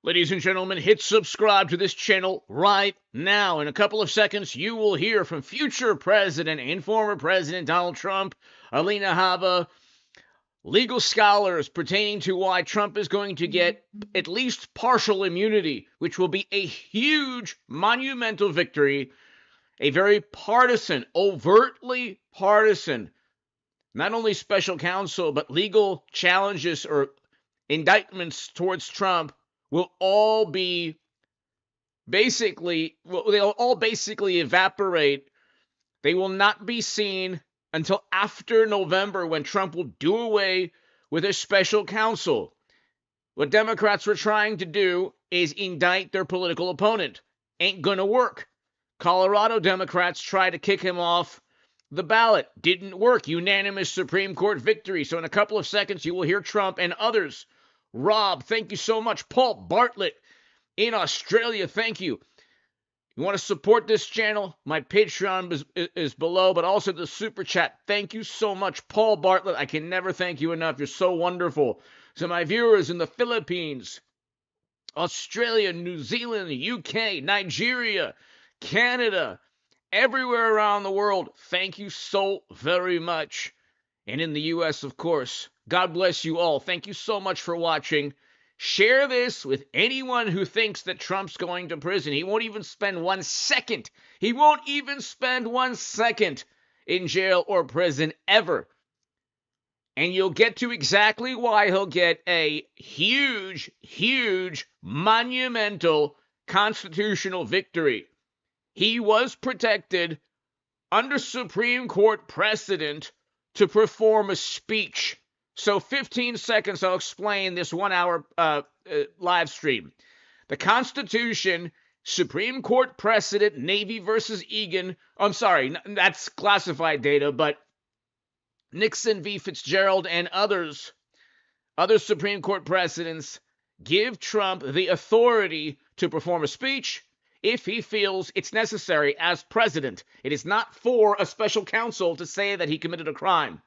Ladies and gentlemen, hit subscribe to this channel right now. In a couple of seconds, you will hear from future President and former President Donald Trump, Alina Hava, legal scholars pertaining to why Trump is going to get at least partial immunity, which will be a huge, monumental victory, a very partisan, overtly partisan, not only special counsel, but legal challenges or indictments towards Trump will all be they'll all basically evaporate. They will not be seen until after November, when Trump will do away with his special counsel. What Democrats were trying to do is indict their political opponent. Ain't gonna work. Colorado Democrats tried to kick him off the ballot. Didn't work. Unanimous Supreme Court victory. So in a couple of seconds, you will hear Trump and others. Rob, thank you so much. Paul Bartlett in Australia, thank you. You want to support this channel? My Patreon is below, but also the Super Chat. Thank you so much, Paul Bartlett. I can never thank you enough. You're so wonderful. So my viewers in the Philippines, Australia, New Zealand, UK, Nigeria, Canada, everywhere around the world, thank you so very much. And in the US, of course, God bless you all. Thank you so much for watching. Share this with anyone who thinks that Trump's going to prison. He won't even spend 1 second. He won't even spend 1 second in jail or prison ever. And you'll get to exactly why he'll get a huge, huge, monumental constitutional victory. He was protected under Supreme Court precedent to perform a speech. So 15 seconds, I'll explain this 1 hour live stream. The Constitution, Supreme Court precedent, Navy versus Egan. I'm sorry, that's classified data, but Nixon v. Fitzgerald and other Supreme Court precedents give Trump the authority to perform a speech if he feels it's necessary as president. It is not for a special counsel to say that he committed a crime.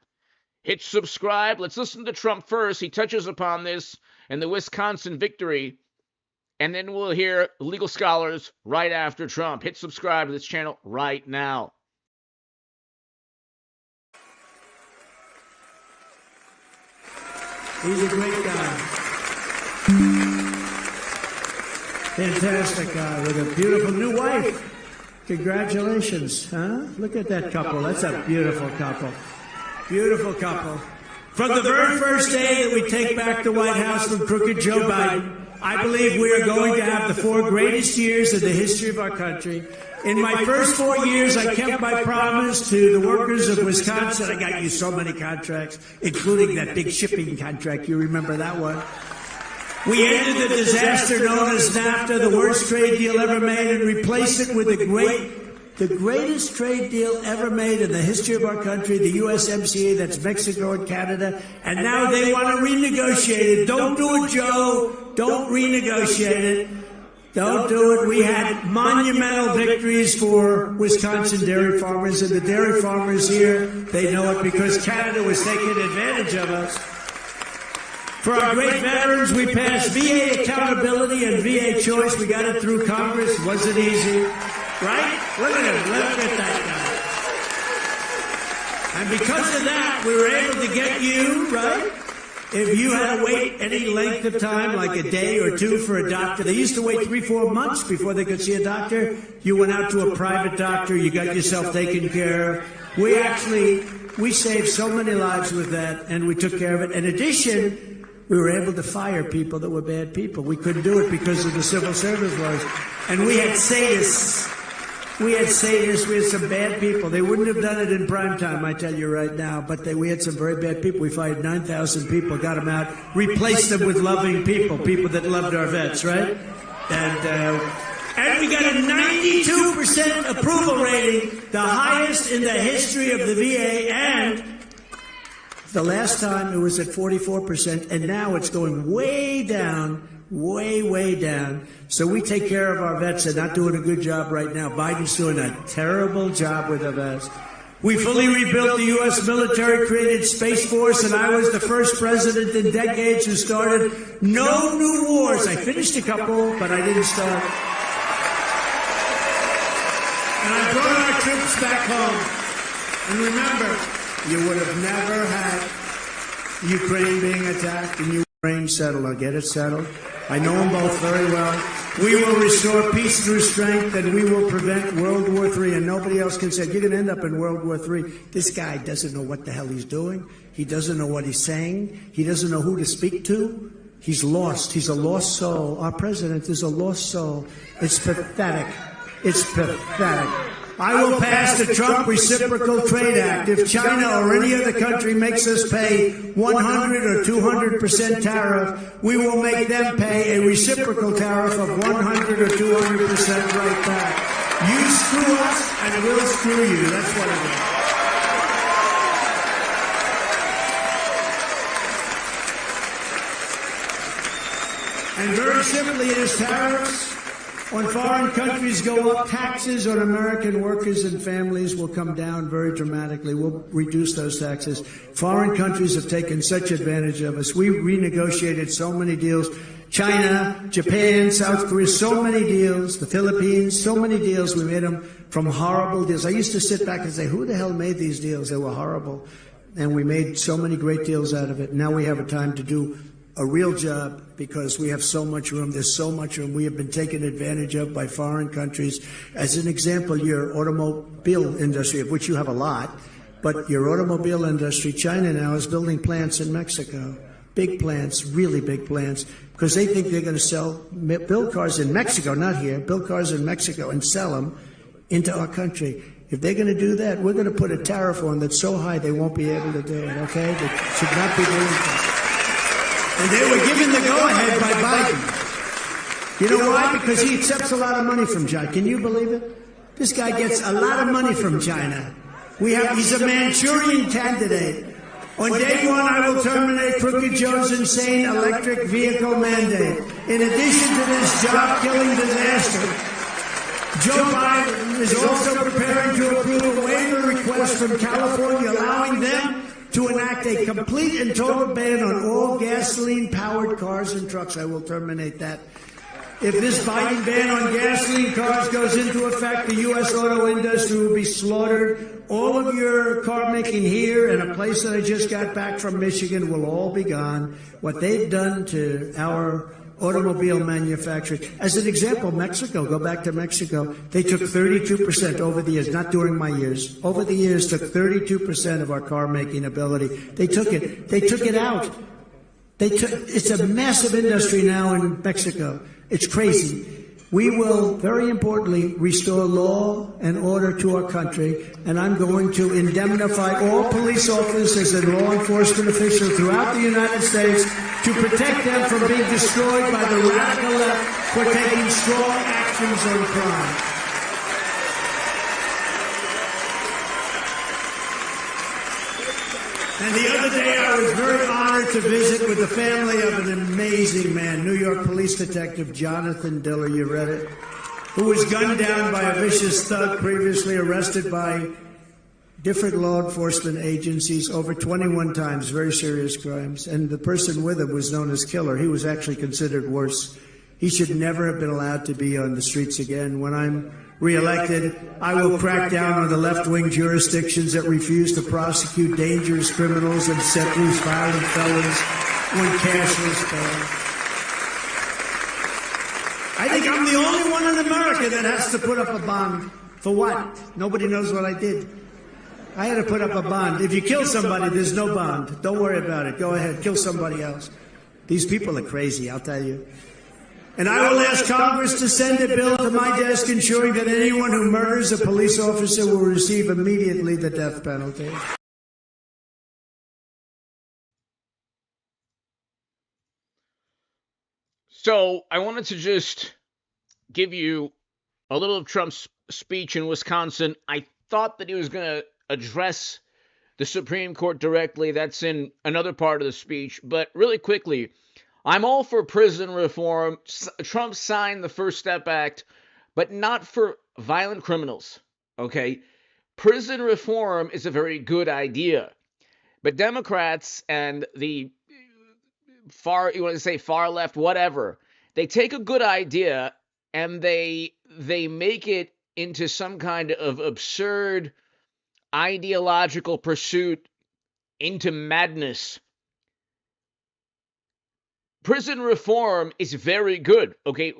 Hit subscribe. Let's listen to Trump first. He touches upon this and the Wisconsin victory, and then we'll hear legal scholars right after Trump. Hit subscribe to this channel right now. He's a great guy. Fantastic guy with a beautiful new wife. Congratulations, huh? Look at that couple. That's a beautiful couple. Beautiful couple. From the very first day that we take back the White House from crooked Joe Biden, I believe we are going to have the 4 greatest years in the history of our country. In my first 4 years, I kept my promise to the workers of Wisconsin. I got you so many contracts, including that big shipping contract. You remember that one? We ended the disaster known as NAFTA, the worst trade deal ever made, and replaced it with the greatest trade deal ever made in the history of our country, the USMCA, that's Mexico and Canada, and now they want to renegotiate it. Don't do it, Joe. Don't renegotiate it. Don't do it. We had monumental victories for Wisconsin dairy farmers, and the dairy farmers here, they know it because Canada was taking advantage of us. For our great veterans, we passed VA accountability and VA choice. We got it through Congress. Wasn't easy. Right? Look at him. Look at that guy. And because of that, we were able to get you, right? If you had to wait any length of time, like a day or two for a doctor, they used to wait 3-4 months before they could see a doctor. You went out to a private doctor, you got yourself taken care of. We saved so many lives with that, and we took care of it. In addition, we were able to fire people that were bad people. We couldn't do it because of the civil service laws. And we had sadists. We had some bad people. They wouldn't have done it in prime time, I tell you right now, but we had some very bad people. We fired 9,000 people, got them out, replaced them with loving people, people that loved our vets, right? And we got a 92% approval rating, the highest in the history of the VA, and the last time it was at 44%, and now it's going way down. Way down. So we take care of our vets. They're not doing a good job right now. Biden's doing a terrible job with the vets. We fully rebuilt the U.S. military, created Space Force, and I was the first president in decades who started no new wars. I finished a couple, but I didn't start. And I brought our troops back home. And remember, you would have never had Ukraine being attacked and Ukraine settled. I'll get it settled. I know them both very well. We will restore peace through strength, and we will prevent World War III. And nobody else can say, you're going to end up in World War III. This guy doesn't know what the hell he's doing. He doesn't know what he's saying. He doesn't know who to speak to. He's lost. He's a lost soul. Our president is a lost soul. It's pathetic. It's pathetic. I will pass the Trump Reciprocal Trade Act. If China or any other country makes us pay 100 or 200% tariff, we will make them pay a reciprocal tariff of 100 or 200% right back. You screw us, and we'll screw you. That's what it is. And very simply, it is tariffs on foreign countries go up, taxes on American workers and families will come down very dramatically. We'll reduce those taxes. Foreign countries have taken such advantage of us. We renegotiated so many deals. China, Japan, South Korea, so many deals. The Philippines, so many deals. We made them from horrible deals. I used to sit back and say, who the hell made these deals? They were horrible. And we made so many great deals out of it. Now we have a time to do a real job because we have so much room. There's so much room. We have been taken advantage of by foreign countries. As an example, your automobile industry, of which you have a lot, but your automobile industry, China now is building plants in Mexico. Big plants, really big plants, because they think they're going to build cars in Mexico, not here, build cars in Mexico and sell them into our country. If they're going to do that, we're going to put a tariff on that's so high they won't be able to do it, okay? They should not be doing that. And they were given the go-ahead by Biden. You know why? Because he accepts a lot of money from China. Can you believe it? This guy gets a lot of money from China. He's a Manchurian candidate. On day one, I will terminate Crooked Joe's insane electric vehicle mandate. In addition to this job-killing disaster, Joe Biden is also preparing to approve a waiver request from California, allowing them to enact a complete and total ban on all gasoline-powered cars and trucks. I will terminate that. If this Biden ban on gasoline cars goes into effect, the U.S. auto industry will be slaughtered. All of your car making here and a place that I just got back from Michigan will all be gone. What they've done to our automobile manufacturers. As an example, Mexico, go back to Mexico, they took 32% over the years, not during my years, over the years took 32% of our car making ability. They took it out. It's a massive industry now in Mexico. It's crazy. We will, very importantly, restore law and order to our country, and I'm going to indemnify all police officers and law enforcement officials throughout the United States to protect them from being destroyed by the radical left for taking strong actions on crime. And the other day, I was very honored to visit with the family of an amazing man, New York police detective Jonathan Diller, you read it, who was gunned down by a vicious thug previously arrested by different law enforcement agencies over 21 times, very serious crimes. And the person with him was known as Killer. He was actually considered worse. He should never have been allowed to be on the streets again. When I'm reelected, I will crack down on the left-wing jurisdictions that refuse to prosecute dangerous criminals and set loose violent felons when cashless fails. I think I'm the only one in America that has to put up a bond. For what? Nobody knows what I did. I had to put up a bond. If you kill somebody, there's no bond. Don't worry about it. Go ahead, kill somebody else. These people are crazy, I'll tell you. And I will ask Congress to send a bill to my desk ensuring that anyone who murders a police officer will receive immediately the death penalty. So I wanted to just give you a little of Trump's speech in Wisconsin. I thought that he was going to address the Supreme Court directly. That's in another part of the speech. But really quickly, I'm all for prison reform. Trump signed the First Step Act, but not for violent criminals, okay? prison reform is a very good idea. But Democrats and the far, you want to say far left, whatever, they take a good idea and they make it into some kind of absurd ideological pursuit into madness. Prison reform is very good. Okay,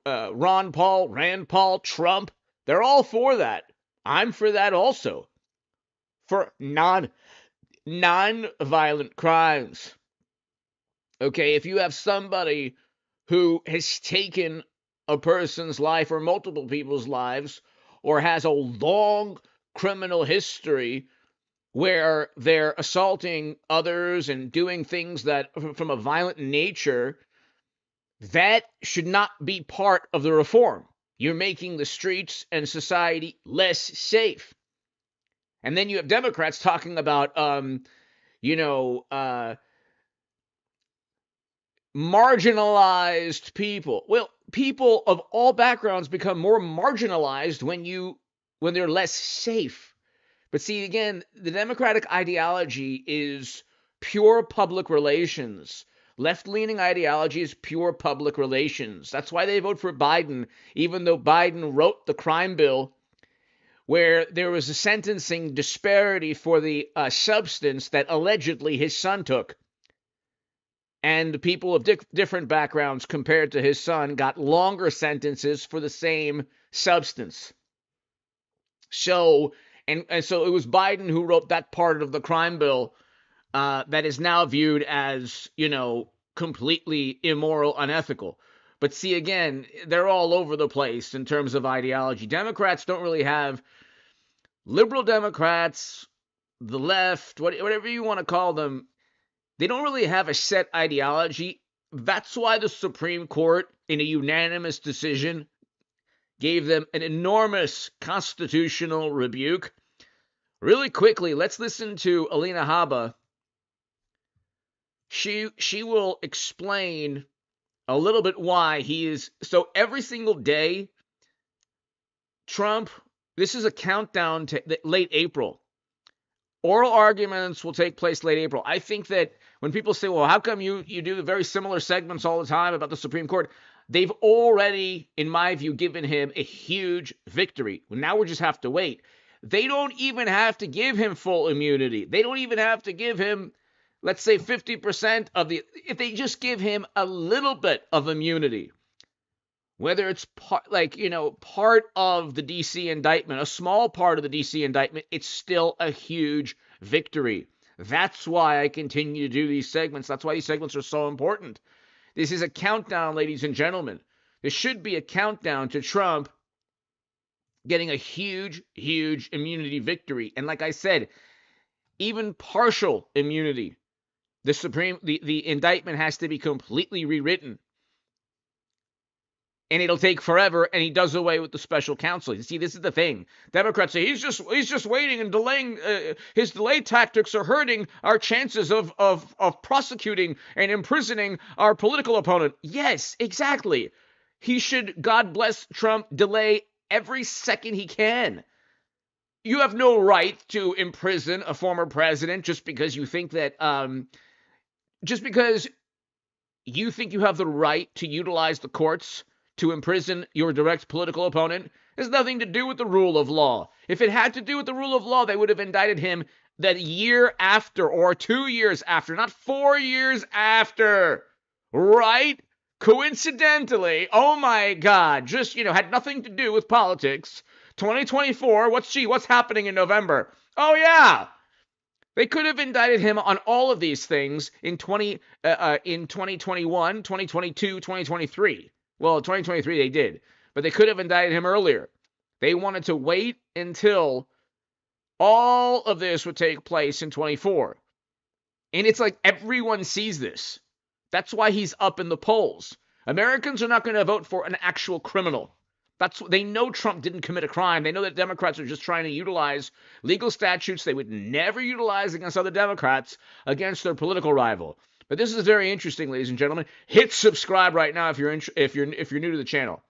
Ron Paul, Rand Paul, Trump, they're all for that. I'm for that also. For non-violent crimes. Okay, if you have somebody who has taken a person's life or multiple people's lives or has a long criminal history where they're assaulting others and doing things that from a violent nature, that should not be part of the reform. You're making the streets and society less safe. And then you have Democrats talking about, marginalized people. Well, people of all backgrounds become more marginalized when they're less safe. But see, again, the Democratic ideology is pure public relations. Left-leaning ideology is pure public relations. That's why they vote for Biden, even though Biden wrote the crime bill where there was a sentencing disparity for the substance that allegedly his son took. And people of different backgrounds compared to his son got longer sentences for the same substance. So, and so it was Biden who wrote that part of the crime bill that is now viewed as, completely immoral, unethical. But see, again, they're all over the place in terms of ideology. Democrats don't really have, liberal Democrats, the left, whatever you want to call them, they don't really have a set ideology. That's why the Supreme Court, in a unanimous decision, gave them an enormous constitutional rebuke. Really quickly, let's listen to Alina Habba. She will explain a little bit why he is. So every single day, Trump, this is a countdown to late April. Oral arguments will take place late April. I think that when people say, well, how come you do very similar segments all the time about the Supreme Court? They've already, in my view, given him a huge victory. Now we just have to wait. They don't even have to give him full immunity. They don't even have to give him, let's say, 50% of the, if they just give him a little bit of immunity, whether it's part of the D.C. indictment, a small part of the D.C. indictment, it's still a huge victory. That's why I continue to do these segments. That's why these segments are so important. This is a countdown, ladies and gentlemen. This should be a countdown to Trump getting a huge, huge immunity victory. And like I said, even partial immunity, the indictment has to be completely rewritten. And it'll take forever, and he does away with the special counsel. You see, this is the thing. Democrats say he's just waiting and delaying. His delay tactics are hurting our chances of prosecuting and imprisoning our political opponent. Yes, exactly. He should, God bless Trump, delay every second he can. You have no right to imprison a former president just because you think that, just because you think you have the right to utilize the courts to imprison your direct political opponent. It has nothing to do with the rule of law. If it had to do with the rule of law, they would have indicted him that year after or 2 years after, not 4 years after, right? Coincidentally, oh my God, just, had nothing to do with politics. 2024, what's happening in November? Oh yeah, they could have indicted him on all of these things in 2021, 2022, 2023. Well, 2023 they did, but they could have indicted him earlier. They wanted to wait until all of this would take place in 24. And it's like everyone sees this. That's why he's up in the polls. Americans are not going to vote for an actual criminal. They know Trump didn't commit a crime. They know that Democrats are just trying to utilize legal statutes they would never utilize against other Democrats against their political rival. But this is very interesting, ladies and gentlemen. Hit subscribe right now if you're new to the channel.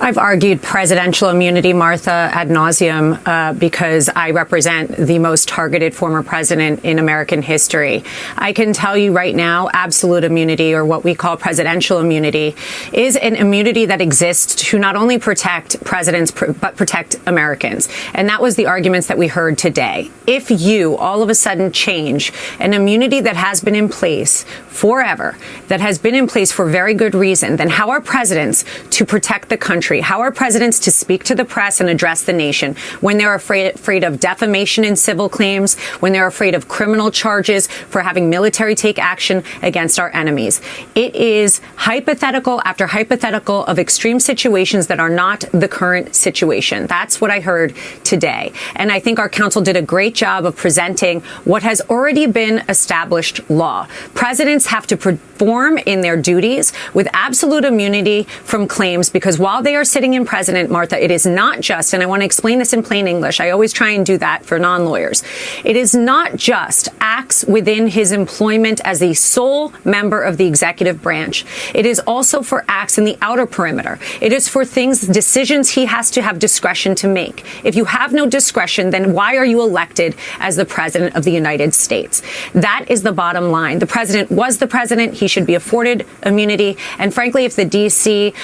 I've argued presidential immunity, Martha, ad nauseum, because I represent the most targeted former president in American history. I can tell you right now, absolute immunity, or what we call presidential immunity, is an immunity that exists to not only protect presidents, but protect Americans. And that was the arguments that we heard today. If you all of a sudden change an immunity that has been in place forever, that has been in place for very good reason, then how are presidents to protect the country? How are presidents to speak to the press and address the nation when they're afraid of defamation in civil claims, when they're afraid of criminal charges for having military take action against our enemies? It is hypothetical after hypothetical of extreme situations that are not the current situation. That's what I heard today. And I think our counsel did a great job of presenting what has already been established law. Presidents have to perform in their duties with absolute immunity from claims, because while they are sitting in president, Martha, it is not just, and I want to explain this in plain English, I always try and do that for non-lawyers, it is not just acts within his employment as the sole member of the executive branch. It is also for acts in the outer perimeter. It is for things, decisions he has to have discretion to make. If you have no discretion, then why are you elected as the president of the United States? That is the bottom line. The president was the president. He should be afforded immunity. And frankly, if the D.C.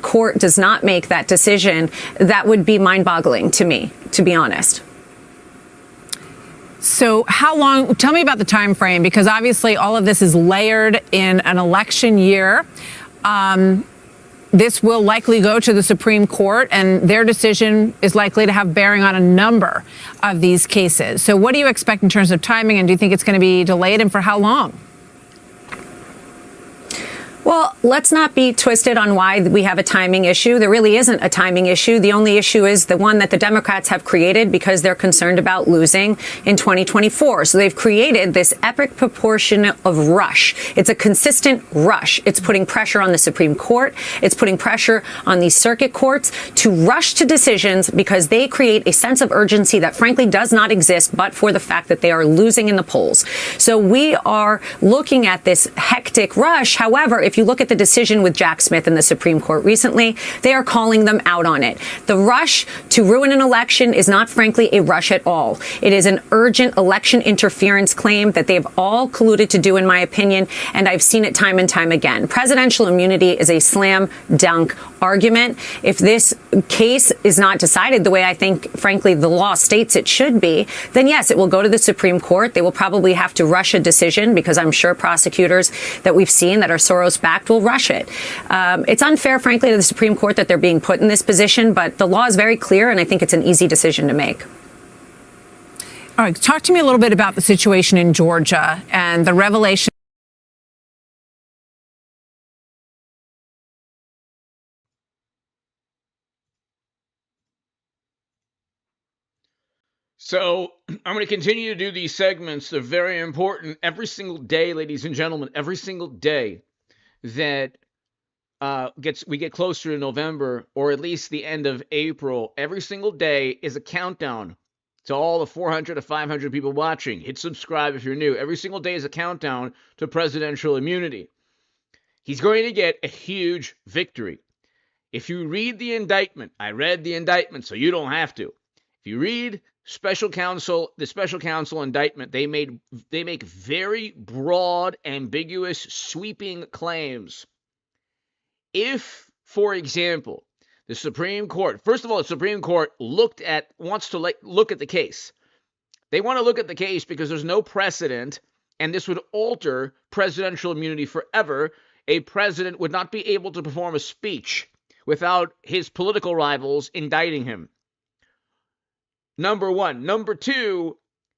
court does not make that decision, that would be mind-boggling to me, to be honest. So how long, tell me about the time frame, because obviously all of this is layered in an election year. This will likely go to the Supreme Court, and their decision is likely to have bearing on a number of these cases. So what do you expect in terms of timing, and do you think it's going to be delayed, and for how long? Well, let's not be twisted on why we have a timing issue. There really isn't a timing issue. The only issue is the one that the Democrats have created because they're concerned about losing in 2024. So they've created this epic proportion of rush. It's a consistent rush. It's putting pressure on the Supreme Court. It's putting pressure on these circuit courts to rush to decisions because they create a sense of urgency that frankly does not exist but for the fact that they are losing in the polls. So we are looking at this hectic rush. However, if you look at the decision with Jack Smith in the Supreme Court recently, they are calling them out on it. The rush to ruin an election is not, frankly, a rush at all. It is an urgent election interference claim that they've all colluded to do, in my opinion, and I've seen it time and time again. Presidential immunity is a slam dunk argument. If this case is not decided the way I think, frankly, the law states it should be, then yes, it will go to the Supreme Court. They will probably have to rush a decision because I'm sure prosecutors that we've seen that are Soros-backed will rush it. It's unfair, frankly, to the Supreme Court that they're being put in this position, but the law is very clear, and I think it's an easy decision to make. All right, talk to me a little bit about the situation in Georgia and the revelation. So I'm going to continue to do these segments. They're very important. Every single day, ladies and gentlemen, every single day that we get closer to November, or at least the end of April, every single day is a countdown to all the 400 to 500 people watching. Hit subscribe if you're new. Every single day is a countdown to presidential immunity. He's going to get a huge victory. If you read the indictment, I read the indictment, so you don't have to. If you read the special counsel indictment, they make very broad, ambiguous, sweeping claims. If, for example, the Supreme Court, first of all, the Supreme Court wants to look at the case. They want to look at the case because there's no precedent, and this would alter presidential immunity forever. A president would not be able to perform a speech without his political rivals indicting him. Number one. Number two,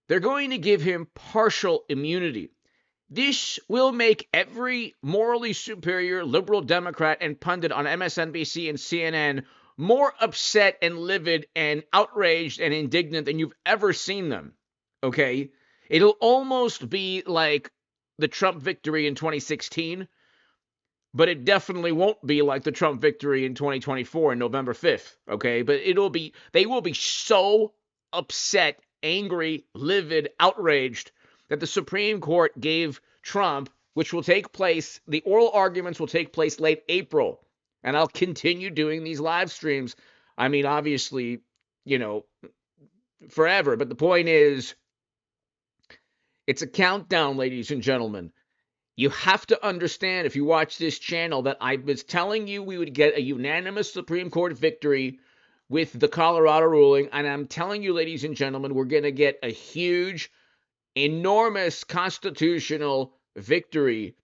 they're going to give him partial immunity. This will make every morally superior liberal Democrat and pundit on MSNBC and CNN more upset and livid and outraged and indignant than you've ever seen them. Okay? It'll almost be like the Trump victory in 2016, but it definitely won't be like the Trump victory in 2024 on November 5th. Okay? But they will be so upset, angry, livid, outraged that the Supreme Court gave Trump, which will take place, the oral arguments will take place late April. And I'll continue doing these live streams. I mean, obviously, forever. But the point is, it's a countdown, ladies and gentlemen. You have to understand, if you watch this channel, that I was telling you we would get a unanimous Supreme Court victory with the Colorado ruling. And I'm telling you, ladies and gentlemen, we're going to get a huge, enormous constitutional victory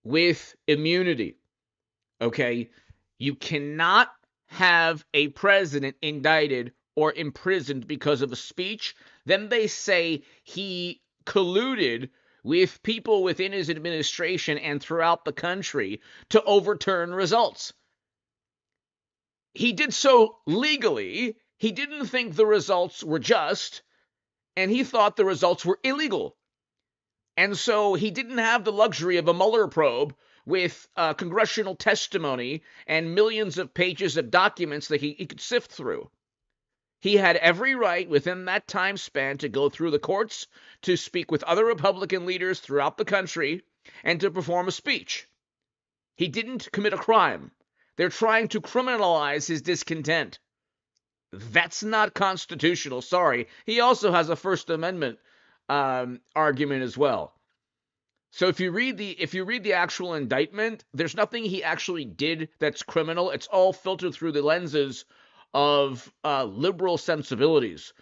with immunity. Okay? You cannot have a president indicted or imprisoned because of a speech. Then they say he colluded with people within his administration and throughout the country to overturn results. He did so legally. He didn't think the results were just, and he thought the results were illegal. And so he didn't have the luxury of a Mueller probe with congressional testimony and millions of pages of documents that he could sift through. He had every right within that time span to go through the courts, to speak with other Republican leaders throughout the country, and to perform a speech. He didn't commit a crime. They're trying to criminalize his discontent. That's not constitutional. Sorry. He also has a First Amendment argument as well. So if you read the actual indictment, there's nothing he actually did that's criminal. It's all filtered through the lenses of liberal sensibilities.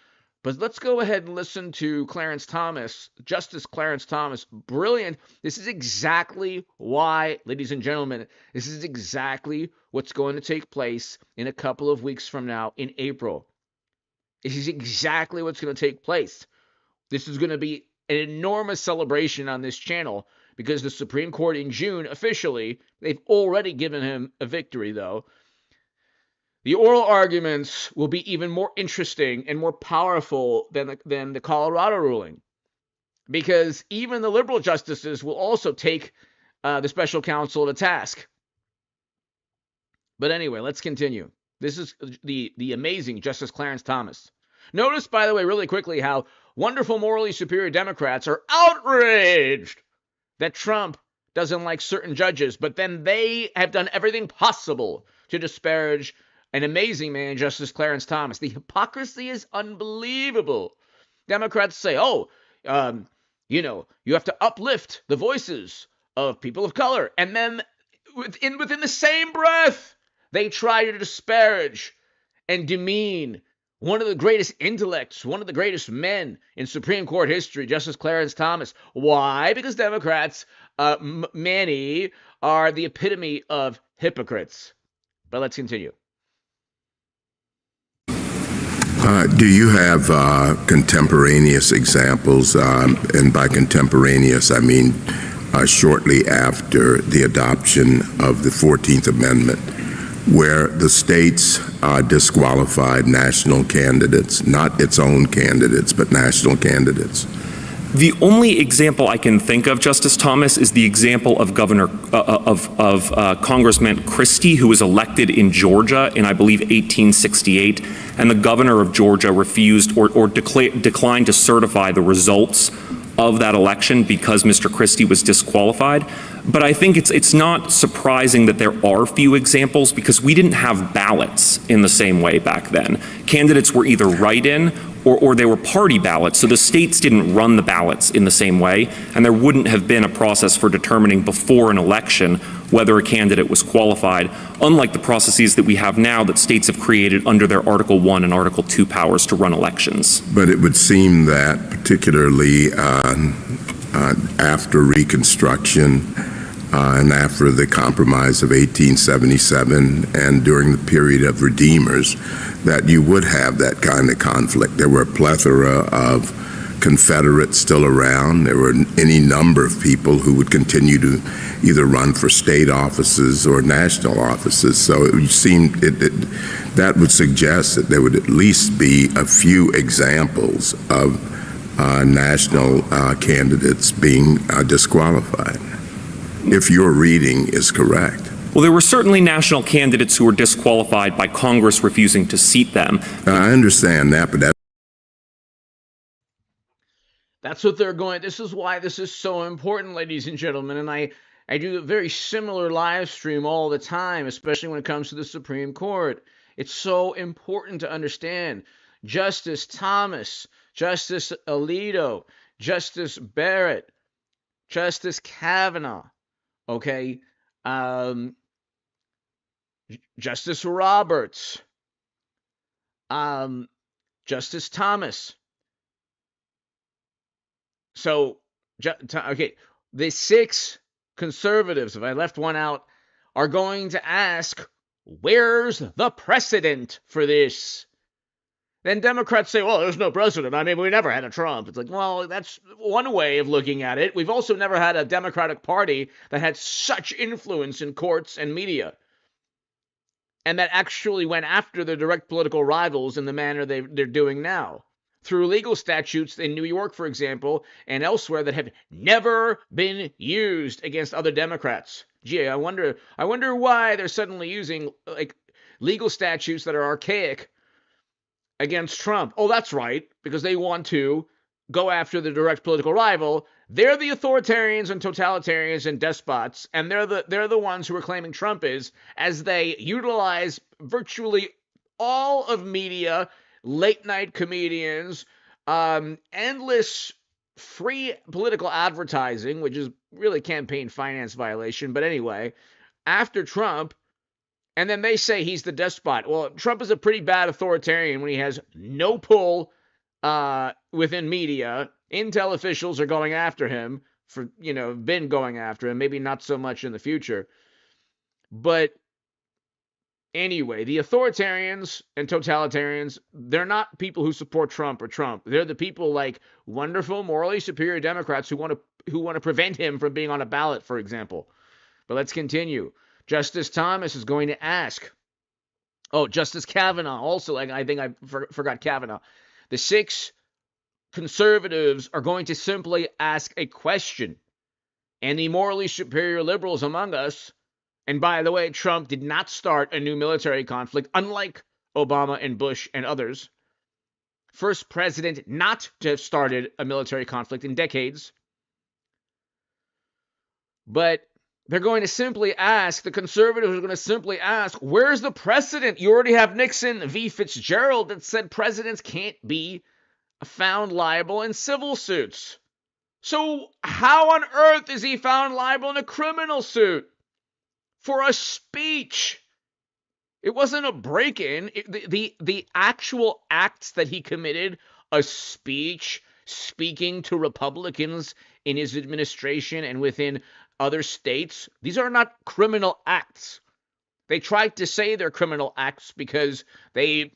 But let's go ahead and listen to Clarence Thomas, Justice Clarence Thomas. Brilliant. This is exactly why, ladies and gentlemen, this is exactly what's going to take place in a couple of weeks from now in April. This is exactly what's going to take place. This is going to be an enormous celebration on this channel because the Supreme Court in June, officially, they've already given him a victory, though. The oral arguments will be even more interesting and more powerful than the Colorado ruling, because even the liberal justices will also take the special counsel to task. But anyway, let's continue. This is the amazing Justice Clarence Thomas. Notice, by the way, really quickly, how wonderful, morally superior Democrats are outraged that Trump doesn't like certain judges, but then they have done everything possible to disparage an amazing man, Justice Clarence Thomas. The hypocrisy is unbelievable. Democrats say, you have to uplift the voices of people of color. And then within the same breath, they try to disparage and demean one of the greatest intellects, one of the greatest men in Supreme Court history, Justice Clarence Thomas. Why? Because Democrats, many, are the epitome of hypocrites. But let's continue. Do you have contemporaneous examples? And by contemporaneous, I mean shortly after the adoption of the 14th Amendment, where the states disqualified national candidates, not its own candidates, but national candidates? The only example I can think of, Justice Thomas, is the example of Congressman Christie, who was elected in Georgia in, I believe, 1868, and the governor of Georgia refused or declined to certify the results of that election because Mr. Christie was disqualified. But I think it's not surprising that there are few examples, because we didn't have ballots in the same way back then. Candidates were either write-in or they were party ballots, so the states didn't run the ballots in the same way, and there wouldn't have been a process for determining before an election whether a candidate was qualified, unlike the processes that we have now that states have created under their Article 1 and Article 2 powers to run elections. But it would seem that particularly after Reconstruction and after the Compromise of 1877 and during the period of Redeemers, that you would have that kind of conflict. There were a plethora of Confederates still around. There were any number of people who would continue to either run for state offices or national offices. So it seemed that would suggest that there would at least be a few examples of national candidates being disqualified, if your reading is correct. Well, there were certainly national candidates who were disqualified by Congress refusing to seat them. I understand that, but that's what they're going. This is why this is so important, ladies and gentlemen. And I do a very similar live stream all the time, especially when it comes to the Supreme Court. It's so important to understand. Justice Thomas, Justice Alito, Justice Barrett, Justice Kavanaugh, okay, Justice Roberts, Justice Thomas. So, okay, the 6 conservatives, if I left one out, are going to ask, where's the precedent for this? Then Democrats say, well, there's no precedent. I mean, we never had a Trump. It's like, well, that's one way of looking at it. We've also never had a Democratic Party that had such influence in courts and media, and that actually went after their direct political rivals in the manner they're doing now, through legal statutes in New York, for example, and elsewhere that have never been used against other Democrats. Gee, I wonder why they're suddenly using like legal statutes that are archaic against Trump. Oh, that's right, because they want to go after the direct political rival. They're the authoritarians and totalitarians and despots, and they're the ones who are claiming Trump is, as they utilize virtually all of media, late night comedians, endless free political advertising, which is really campaign finance violation. But anyway, after Trump, and then they say he's the despot. Well, Trump is a pretty bad authoritarian when he has no pull within media. Intel officials are going after him for, been going after him, maybe not so much in the future. But anyway, the authoritarians and totalitarians, they're not people who support Trump or Trump. They're the people like wonderful, morally superior Democrats who want to prevent him from being on a ballot, for example. But let's continue. Justice Thomas is going to ask. Oh, Justice Kavanaugh also. I think I forgot Kavanaugh. The 6 conservatives are going to simply ask a question. And the morally superior liberals among us, and by the way, Trump did not start a new military conflict, unlike Obama and Bush and others. First president not to have started a military conflict in decades. But they're going to simply ask, the conservatives are going to simply ask, where's the precedent? You already have Nixon v. Fitzgerald that said presidents can't be found liable in civil suits. So how on earth is he found liable in a criminal suit? For a speech. It wasn't a break-in. The actual acts that he committed, a speech, speaking to Republicans in his administration and within other states, these are not criminal acts. They tried to say they're criminal acts because they,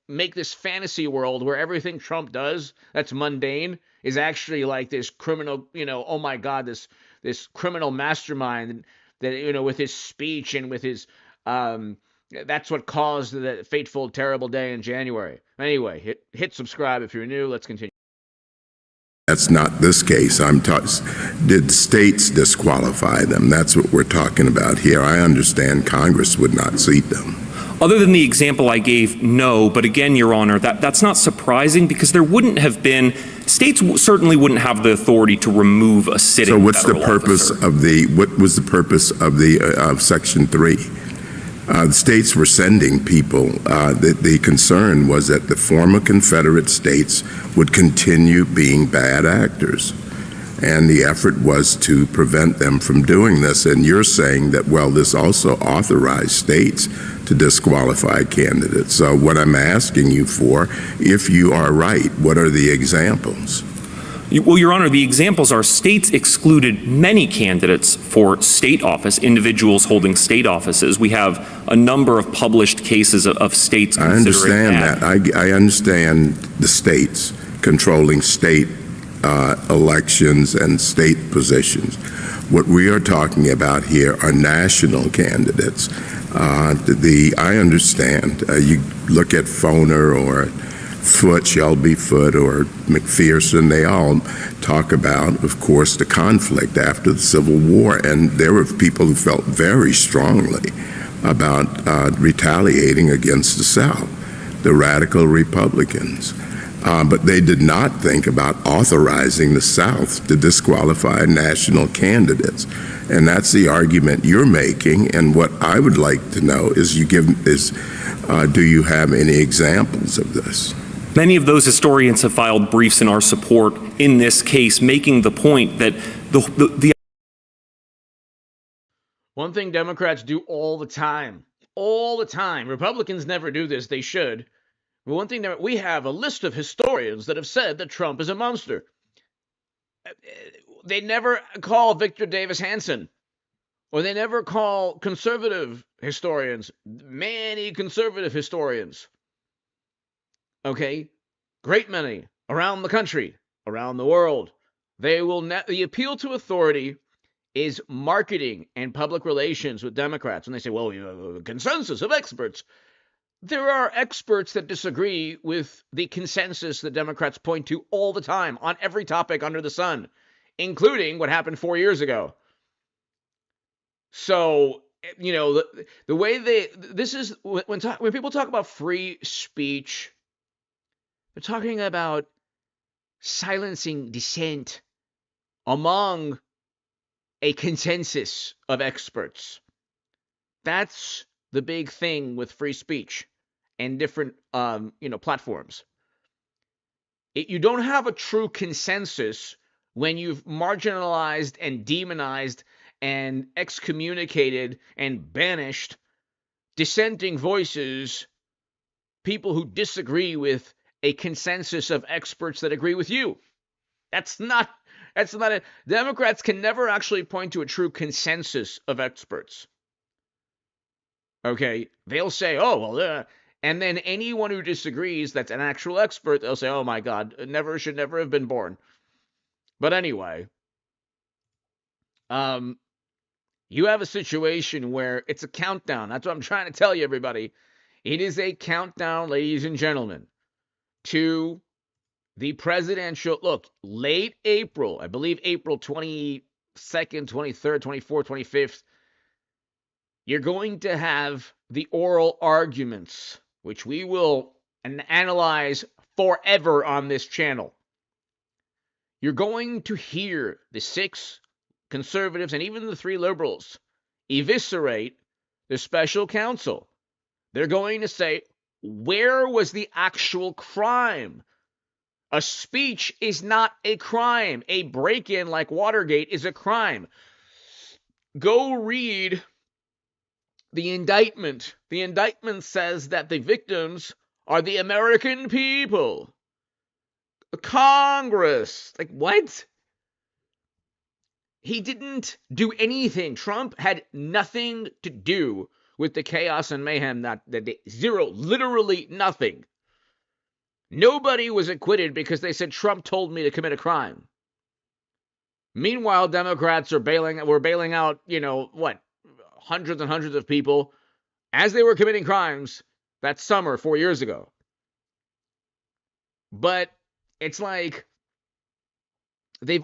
make this fantasy world where everything Trump does that's mundane is actually like this criminal, oh my God, this criminal mastermind that, with his speech and with his, that's what caused the fateful, terrible day in January. Anyway, hit subscribe if you're new. Let's continue. That's not this case. Did states disqualify them? That's what we're talking about here. I understand Congress would not seat them. Other than the example I gave, no. But again, Your Honor, that's not surprising because there wouldn't have been, states certainly wouldn't have the authority to remove a sitting federal officer. So what was the purpose of Section 3? The states were sending people. The concern was that the former Confederate states would continue being bad actors. And the effort was to prevent them from doing this. And you're saying that, well, this also authorized states to disqualify candidates. So what I'm asking you for, if you are right, what are the examples? Well, Your Honor, the examples are states excluded many candidates for state office, individuals holding state offices. We have a number of published cases of states considering that. I understand that. I understand the states controlling state elections and state positions. What we are talking about here are national candidates. I understand. You look at Foner or Foote, Shelby Foote, or McPherson, they all talk about, of course, the conflict after the Civil War. And there were people who felt very strongly about retaliating against the South, the radical Republicans. But they did not think about authorizing the South to disqualify national candidates. And that's the argument you're making. And what I would like to know is do you have any examples of this? Many of those historians have filed briefs in our support in this case, making the point that the one thing Democrats do all the time, Republicans never do this, they should. But one thing that we have a list of historians that have said that Trump is a monster. They never call Victor Davis Hanson, or they never call conservative historians, many conservative historians. Okay, great many around the country, around the world. The appeal to authority is marketing and public relations with Democrats. And they say, well, you have a consensus of experts. There are experts that disagree with the consensus that Democrats point to all the time on every topic under the sun, including what happened 4 years ago. So, the way this is, when people talk about free speech, they're talking about silencing dissent among a consensus of experts. That's the big thing with free speech and different, platforms. You don't have a true consensus when you've marginalized and demonized and excommunicated and banished dissenting voices, people who disagree with a consensus of experts that agree with you. That's not it. Democrats can never actually point to a true consensus of experts. Okay, they'll say, oh, well, and then anyone who disagrees that's an actual expert, they'll say, oh my God, should never have been born. But anyway, you have a situation where it's a countdown. That's what I'm trying to tell you, everybody. It is a countdown, ladies and gentlemen, to the presidential, late April, I believe April 22nd, 23rd, 24th, 25th, you're going to have the oral arguments, which we will analyze forever on this channel. You're going to hear the 6 conservatives and even the 3 liberals eviscerate the special counsel. They're going to say, where was the actual crime? A speech is not a crime. A break-in like Watergate is a crime. Go read the indictment. The indictment says that the victims are the American people. Congress. Like, what? He didn't do anything. Trump had nothing to do with the chaos and mayhem that day. Zero. Literally nothing. Nobody was acquitted because they said Trump told me to commit a crime. Meanwhile, Democrats were bailing out, hundreds and hundreds of people as they were committing crimes that summer 4 years ago. But it's like the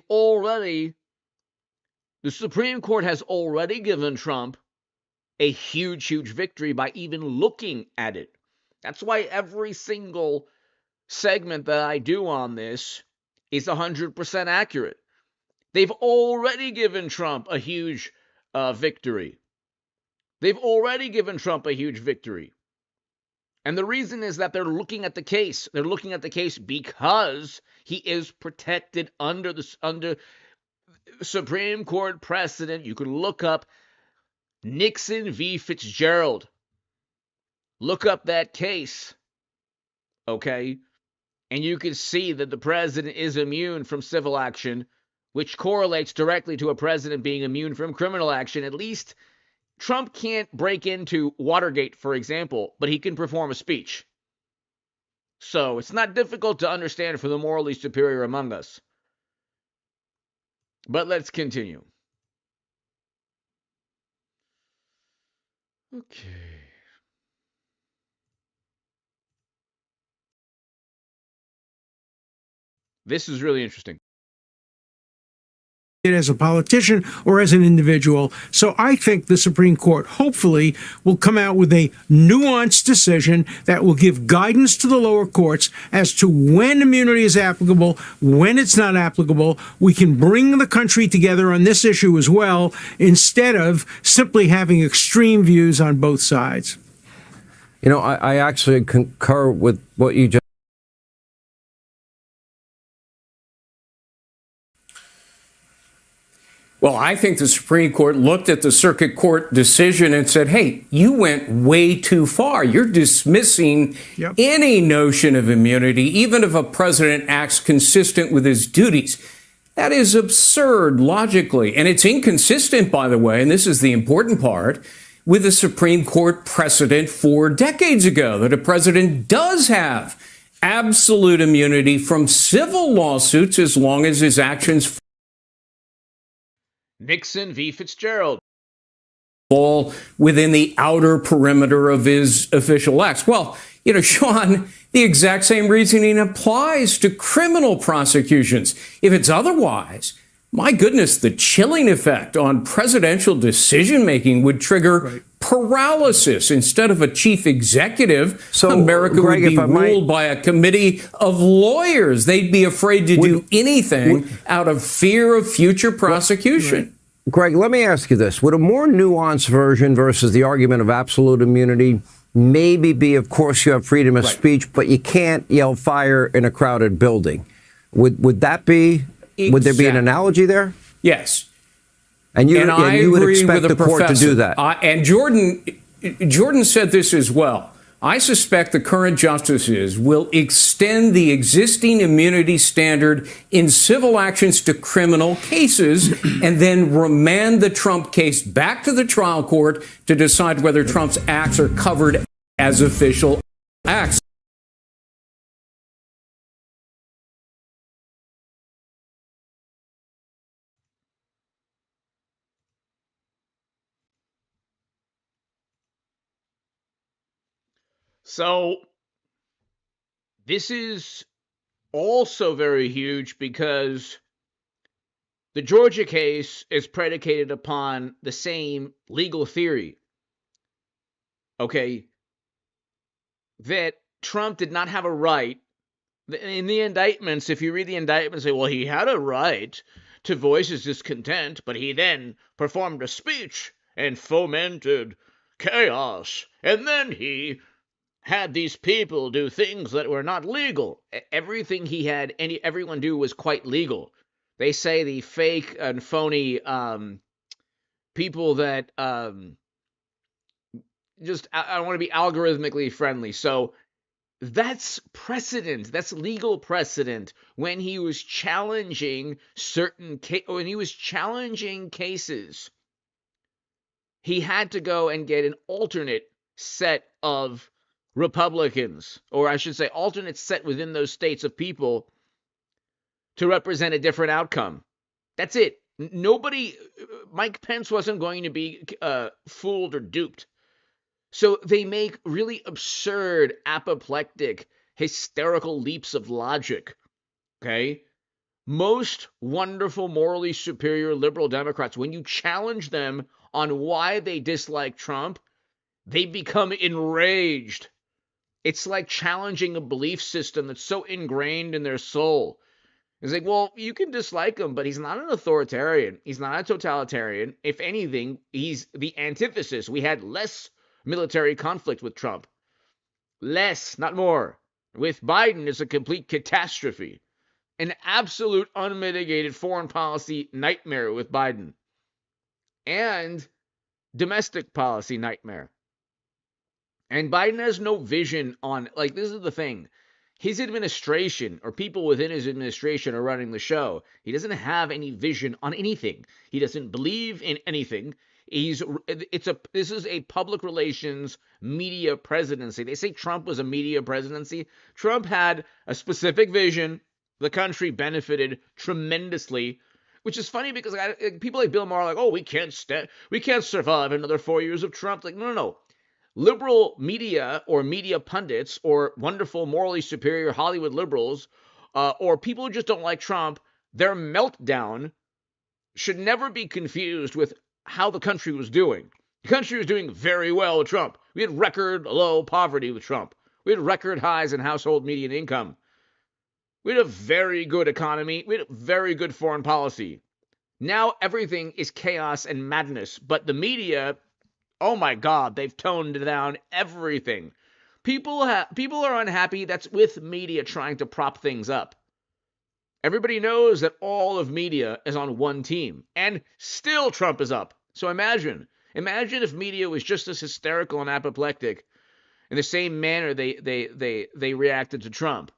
Supreme Court has already given Trump a huge, huge victory by even looking at it. That's why every single segment that I do on this is 100% accurate. They've already given Trump a huge victory. They've already given Trump a huge victory. And the reason is that they're looking at the case. They're looking at the case because he is protected under Supreme Court precedent. You can look up Nixon v. Fitzgerald. Look up that case. Okay? And you can see that the president is immune from civil action, which correlates directly to a president being immune from criminal action. At least Trump can't break into Watergate, for example, but he can perform a speech. So it's not difficult to understand for the morally superior among us. But let's continue. Okay. This is really interesting. as a politician or as an individual. So I think the Supreme Court hopefully will come out with a nuanced decision that will give guidance to the lower courts as to when immunity is applicable, when it's not applicable. We can bring the country together on this issue as well, instead of simply having extreme views on both sides. You know, I actually concur with what you just. Well, I think the Supreme Court looked at the Circuit Court decision and said, hey, you went way too far. You're dismissing any notion of immunity, even if a president acts consistent with his duties. That is absurd logically. And it's inconsistent, by the way, and this is the important part, with the Supreme Court precedent 4 decades ago that a president does have absolute immunity from civil lawsuits as long as his actions Nixon v. Fitzgerald fall within the outer perimeter of his official acts. Well, you know, Sean, the exact same reasoning applies to criminal prosecutions. If it's otherwise, my goodness, the chilling effect on presidential decision-making would trigger paralysis. Instead of a chief executive, so, America Greg, would be ruled by a committee of lawyers. They'd be afraid to do anything out of fear of future prosecution. Greg, let me ask you this. Would a more nuanced version versus the argument of absolute immunity maybe be, of course, you have freedom of speech, but you can't yell fire in a crowded building? Would that be... Exactly. Would there be an analogy there? Yes. And you would expect the court to do that. And Jordan said this as well. I suspect the current justices will extend the existing immunity standard in civil actions to criminal cases and then remand the Trump case back to the trial court to decide whether Trump's acts are covered as official acts. So this is also very huge because the Georgia case is predicated upon the same legal theory. Okay, that Trump did not have a right. In the indictments, if you read the indictment, say, well, he had a right to voice his discontent, but he then performed a speech and fomented chaos, and then he had these people do things that were not legal. Everything he had everyone do was quite legal. They say the fake and phony people that just I want to be algorithmically friendly. So that's precedent. That's legal precedent when he was challenging cases. He had to go and get an alternate set of Republicans, or I should say alternate set within those states of people to represent a different outcome. That's it. Mike Pence wasn't going to be fooled or duped. So they make really absurd, apoplectic, hysterical leaps of logic. Okay? Most wonderful, morally superior liberal Democrats, when you challenge them on why they dislike Trump, they become enraged. It's like challenging a belief system that's so ingrained in their soul. It's like, well, you can dislike him, but he's not an authoritarian. He's not a totalitarian. If anything, he's the antithesis. We had less military conflict with Trump. Less, not more. With Biden, it's a complete catastrophe. An absolute unmitigated foreign policy nightmare with Biden. And domestic policy nightmare. And Biden has no vision on, this is the thing. His administration, or people within his administration, are running the show. He doesn't have any vision on anything. He doesn't believe in anything. This is a public relations media presidency. They say Trump was a media presidency. Trump had a specific vision. The country benefited tremendously, which is funny because people like Bill Maher are like, oh, we can't survive another 4 years of Trump. Like, no. Liberal media or media pundits or wonderful, morally superior Hollywood liberals or people who just don't like Trump, their meltdown should never be confused with how the country was doing. The country was doing very well with Trump. We had record low poverty with Trump. We had record highs in household median income. We had a very good economy. We had a very good foreign policy. Now everything is chaos and madness. But the media, oh my God, they've toned down everything. People are unhappy. That's with media trying to prop things up. Everybody knows that all of media is on one team, and still Trump is up. So imagine if media was just as hysterical and apoplectic in the same manner they reacted to Trump.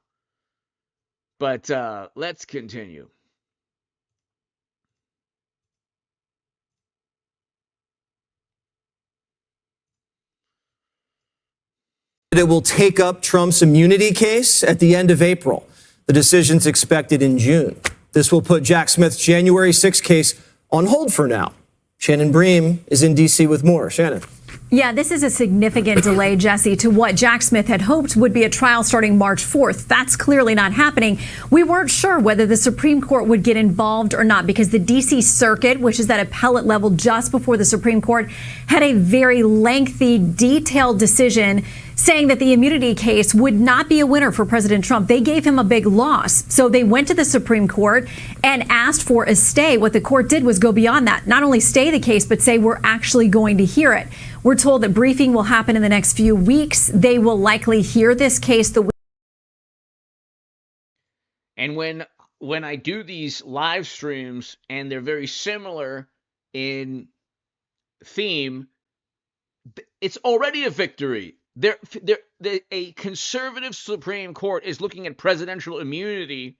But let's continue. It will take up Trump's immunity case at the end of April. The decision's expected in June. This will put Jack Smith's January 6 case on hold for now. Shannon Bream is in D.C. with more. Shannon. Yeah, this is a significant delay, Jesse, to what Jack Smith had hoped would be a trial starting March 4th. That's clearly not happening. We weren't sure whether the Supreme Court would get involved or not because the D.C. Circuit, which is at appellate level just before the Supreme Court, had a very lengthy, detailed decision saying that the immunity case would not be a winner for President Trump. They gave him a big loss. So they went to the Supreme Court and asked for a stay. What the court did was go beyond that, not only stay the case, but say we're actually going to hear it. We're told that briefing will happen in the next few weeks. They will likely hear this case the week. And when I do these live streams and they're very similar in theme, it's already a victory. A conservative Supreme Court is looking at presidential immunity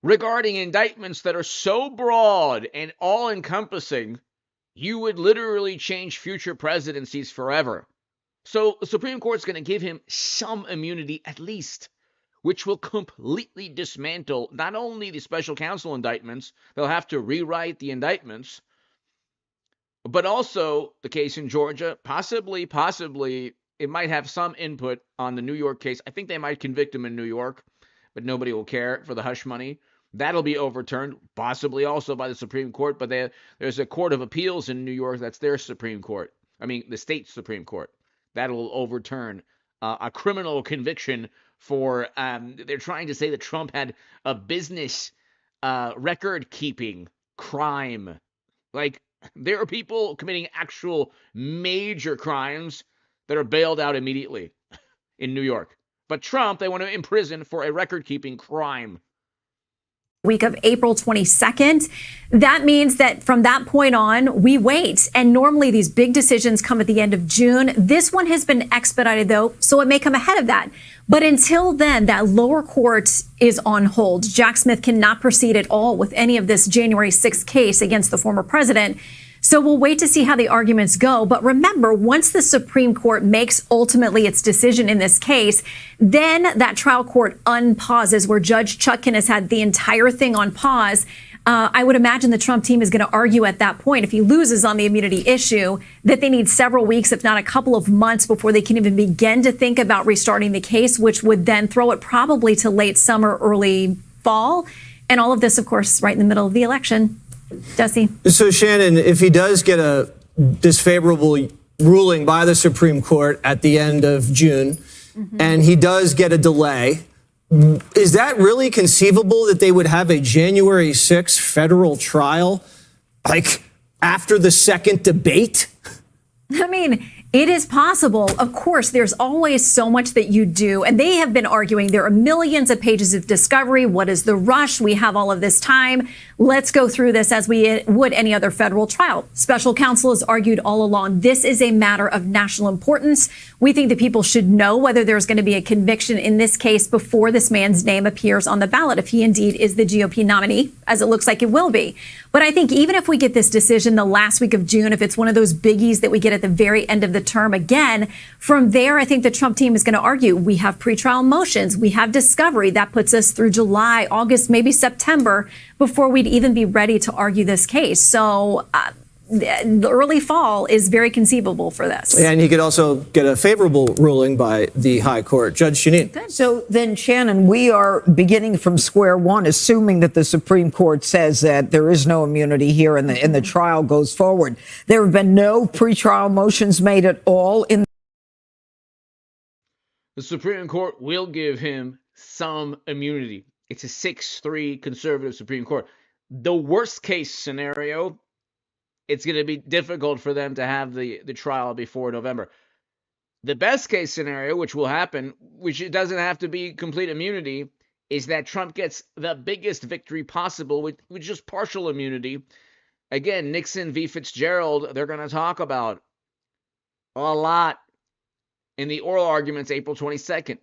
regarding indictments that are so broad and all-encompassing, you would literally change future presidencies forever. So the Supreme Court's going to give him some immunity at least, which will completely dismantle not only the special counsel indictments, they'll have to rewrite the indictments, but also the case in Georgia, possibly, it might have some input on the New York case. I think they might convict him in New York, but nobody will care for the hush money. That'll be overturned, possibly also by the Supreme Court, but there's a court of appeals in New York that's their Supreme Court. I mean, the state Supreme Court. That'll overturn a criminal conviction for, they're trying to say that Trump had a business record-keeping crime. Like, there are people committing actual major crimes that are bailed out immediately in New York. But Trump, they want to imprison for a record-keeping crime. Week of April 22nd. That means that from that point on, we wait. And normally these big decisions come at the end of June. This one has been expedited, though, so it may come ahead of that. But until then, that lower court is on hold. Jack Smith cannot proceed at all with any of this January 6th case against the former president. So we'll wait to see how the arguments go. But remember, once the Supreme Court makes ultimately its decision in this case, then that trial court unpauses, where Judge Chutkan has had the entire thing on pause. I would imagine the Trump team is going to argue at that point, if he loses on the immunity issue, that they need several weeks, if not a couple of months, before they can even begin to think about restarting the case, which would then throw it probably to late summer, early fall. And all of this, of course, right in the middle of the election. Jesse. So, Shannon, if he does get a disfavorable ruling by the Supreme Court at the end of June, and he does get a delay, is that really conceivable that they would have a January 6th federal trial, like after the second debate? I mean, it is possible. Of course, there's always so much that you do. And they have been arguing there are millions of pages of discovery. What is the rush? We have all of this time. Let's go through this as we would any other federal trial. Special counsel has argued all along this is a matter of national importance. We think that people should know whether there's going to be a conviction in this case before this man's name appears on the ballot, if he indeed is the GOP nominee, as it looks like it will be. But I think even if we get this decision the last week of June, if it's one of those biggies that we get at the very end of the term again, from there, I think the Trump team is going to argue we have pretrial motions, we have discovery. That puts us through July, August, maybe September before we'd even be ready to argue this case. So the early fall is very conceivable for this. And he could also get a favorable ruling by the high court. Judge Shanine. So then, Shannon, we are beginning from square one, assuming that the Supreme Court says that there is no immunity here and the trial goes forward. There have been no pretrial motions made at all in the Supreme Court will give him some immunity. It's a 6-3 conservative Supreme Court. The worst case scenario, it's going to be difficult for them to have the trial before November. The best case scenario, which will happen, which it doesn't have to be complete immunity, is that Trump gets the biggest victory possible with just partial immunity. Again, Nixon v. Fitzgerald, they're going to talk about a lot in the oral arguments April 22nd.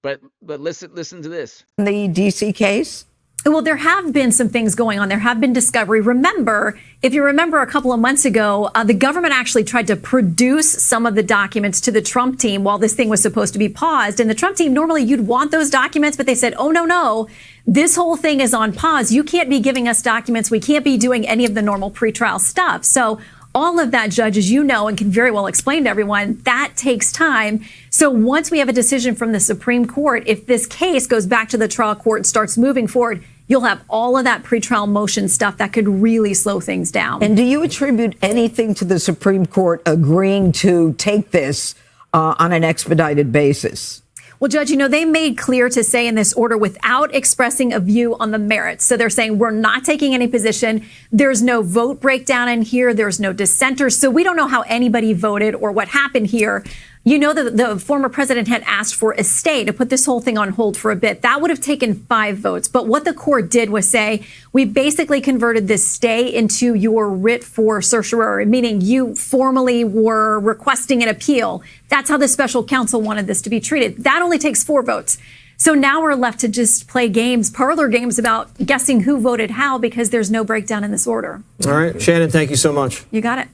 But listen to this. the D.C. case? Well, there have been some things going on. There have been discovery. Remember, if you remember a couple of months ago, the government actually tried to produce some of the documents to the Trump team while this thing was supposed to be paused. And the Trump team, normally you'd want those documents, but they said, oh, no, this whole thing is on pause. You can't be giving us documents. We can't be doing any of the normal pretrial stuff. So all of that, Judge, as you know, and can very well explain to everyone, that takes time. So once we have a decision from the Supreme Court, if this case goes back to the trial court and starts moving forward, you'll have all of that pretrial motion stuff that could really slow things down. And do you attribute anything to the Supreme Court agreeing to take this on an expedited basis? Well, Judge, they made clear to say in this order without expressing a view on the merits. So they're saying we're not taking any position. There's no vote breakdown in here. There's no dissenters. So we don't know how anybody voted or what happened here. The former president had asked for a stay to put this whole thing on hold for a bit. That would have taken 5 votes. But what the court did was say, we basically converted this stay into your writ for certiorari, meaning you formally were requesting an appeal. That's how the special counsel wanted this to be treated. That only takes 4 votes. So now we're left to just play parlor games about guessing who voted how because there's no breakdown in this order. All right. Shannon, thank you so much. You got it.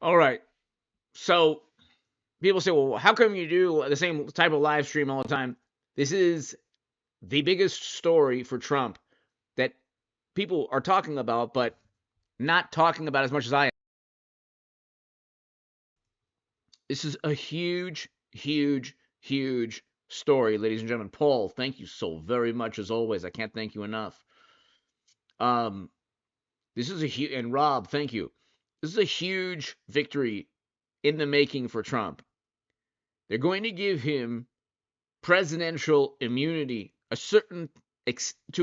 All right. So people say, well, how come you do the same type of live stream all the time? This is the biggest story for Trump that people are talking about, but not talking about as much as I am. This is a huge, huge, huge story, ladies and gentlemen. Paul, thank you so very much as always. I can't thank you enough. This is a huge, and Rob, thank you. This is a huge victory in the making for Trump. They're going to give him presidential immunity, to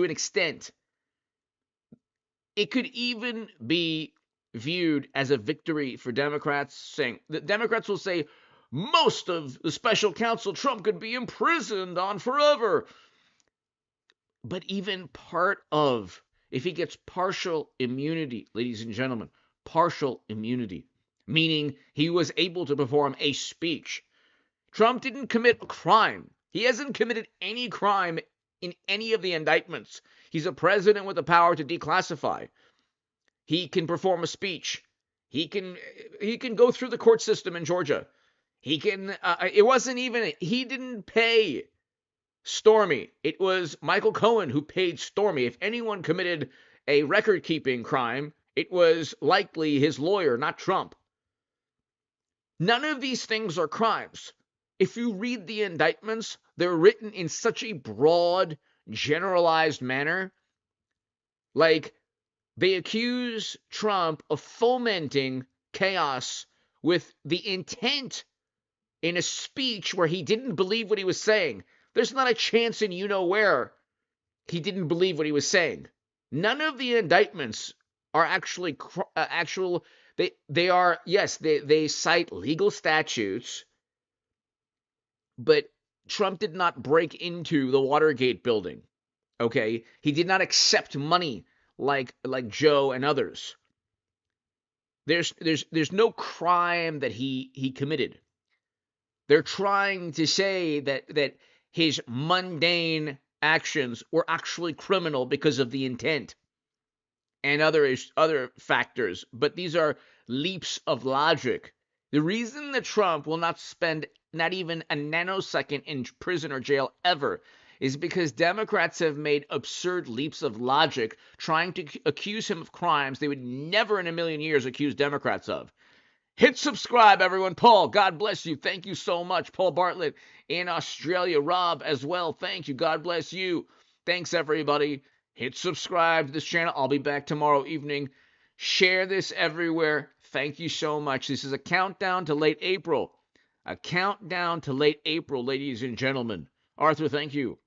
an extent. It could even be viewed as a victory for Democrats, saying the Democrats will say most of the special counsel Trump could be imprisoned on forever. But even if he gets partial immunity, ladies and gentlemen, partial immunity, meaning he was able to perform a speech. Trump didn't commit a crime. He hasn't committed any crime in any of the indictments. He's a president with the power to declassify. He can perform a speech. He can go through the court system in Georgia. He didn't pay Stormy. It was Michael Cohen who paid Stormy. If anyone committed a record-keeping crime, it was likely his lawyer, not Trump. None of these things are crimes. If you read the indictments, they're written in such a broad, generalized manner. Like, they accuse Trump of fomenting chaos with the intent in a speech where he didn't believe what he was saying. There's not a chance in where he didn't believe what he was saying. None of the indictments are actually they cite legal statutes, but Trump did not break into the Watergate building. Okay, he did not accept money like Joe and others. There's no crime that he committed. They're trying to say that his mundane actions were actually criminal because of the intent and other factors, but these are leaps of logic. The reason that Trump will not spend not even a nanosecond in prison or jail ever is because Democrats have made absurd leaps of logic trying to accuse him of crimes they would never in a million years accuse Democrats of. Hit subscribe, everyone. Paul, God bless you. Thank you so much. Paul Bartlett in Australia. Rob as well. Thank you. God bless you. Thanks, everybody. Hit subscribe to this channel. I'll be back tomorrow evening. Share this everywhere. Thank you so much. This is a countdown to late April. A countdown to late April, ladies and gentlemen. Arthur, thank you.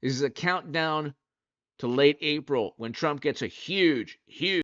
This is a countdown to late April when Trump gets a huge